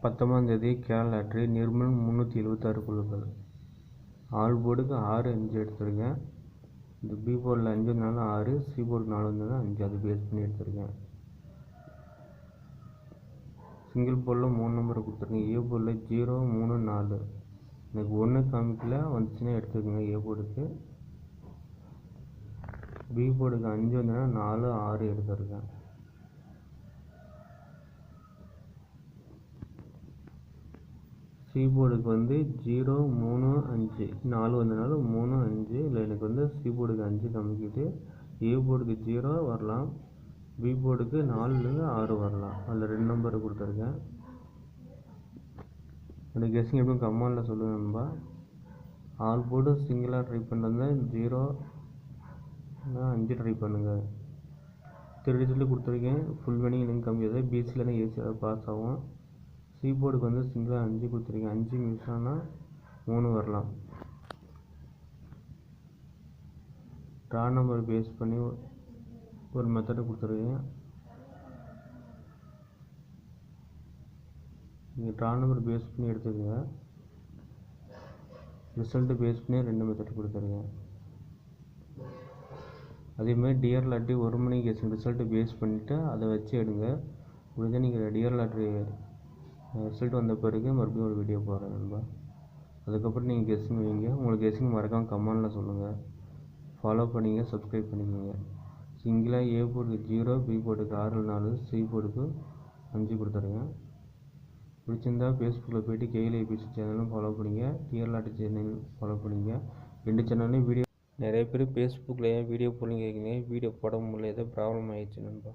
19 Kerala lottery Nirmal 376 குழுக்கள். All போர்டுக்கு 6 5 எடுத்திருக்கேன். இந்த பி போர்டில் 5 வந்தாலும் 6, சி போர்டுக்கு 4 வந்தாலும் 5, அது பேஸ் பண்ணி எடுத்திருக்கேன். சிங்கிள் போர்டில் 3 நம்பர் கொடுத்துருக்கேன். ஏ போர்டில் 0 3 4. எனக்கு 1 காமிக்கல, வந்துச்சுன்னா எடுத்துக்கோங்க ஏ போர்டுக்கு. பி போர்டுக்கு 5 வந்ததுன்னா 4 6 எடுத்திருக்கேன். சி போர்டுக்கு 0 3 5 4 வந்ததுனால 3 5. இல்லை எனக்கு சி போர்டுக்கு 5 காமிக்குது. ஏ போர்டுக்கு 0 வரலாம், பி போர்டுக்கு 4லேருந்து 6 வரலாம். அதில் 2 நம்பர் கொடுத்துருக்கேன். எனக்கு கெஸ்ஸிங் எப்படியும் கமெண்டில் சொல்லுங்க நண்பா. ஆல் போர்டு சிங்கிளாக ட்ரை பண்ணுறது 0 5 ட்ரை பண்ணுங்கள். 3 டிஜிட்டில் கொடுத்துருக்கேன். ஃபுல் வேணிங் எனக்கு கம்மியாது. பிசியில் ஏசியில் பாஸ் ஆகும். சி போர்டுக்கு சிங்கிளாக 5 கொடுத்துருக்கேன். 5 மிஸ் ஆனால் 3 வரலாம். ட்ரா நம்பர் பேஸ் பண்ணி ஒரு மெத்தடை கொடுத்துருக்கேன். நீங்கள் ட்ரா நம்பர் பேஸ் பண்ணி எடுத்துக்கோங்க. ரிசல்ட்டு பேஸ் பண்ணி 2 மெத்தட் கொடுத்துருக்கேன். அதேமாதிரி டிஆர் லாட்ரி 1 மணிக்கு கெஸ்ஸிங் ரிசல்ட்டு பேஸ் பண்ணிவிட்டு அதை வச்சு எடுங்க. முடிஞ்சால் நீங்கள் டிஆர் லாட்ரி ரிசல்ட் வந்த பிறகு மறுபடியும் ஒரு வீடியோ போடுறேன் நண்பா. அதுக்கப்புறம் நீங்கள் கெஸ்ஸிங் வைங்க. உங்களுக்கு கெஸ்ஸிங் மறக்காமல் கமெண்டில் சொல்லுங்கள். ஃபாலோ பண்ணிங்க, சப்ஸ்கிரைப் பண்ணிக்கோங்க. சிங்கிளாக ஏ போர்டுக்கு 0, பி போர்டுக்கு 6 4, சி போர்டுக்கு 5 கொடுத்துருங்க. பிடிச்சிருந்தா ஃபேஸ்புக்கில் போய்ட்டு கேஎல்ஐபிசி சேனலும் ஃபாலோ பண்ணிங்க, டிஆர் லாட்ரி சேனல் ஃபாலோ பண்ணிங்க. 2 சேனல்லையும் வீடியோ நிறைய பேர் ஃபேஸ்புக்கில் ஏன் வீடியோ போடலன்னு கேட்குறீங்க. வீடியோ போட முடியல, ஏதோ ப்ராப்ளம் ஆகிடுச்சு நண்பா.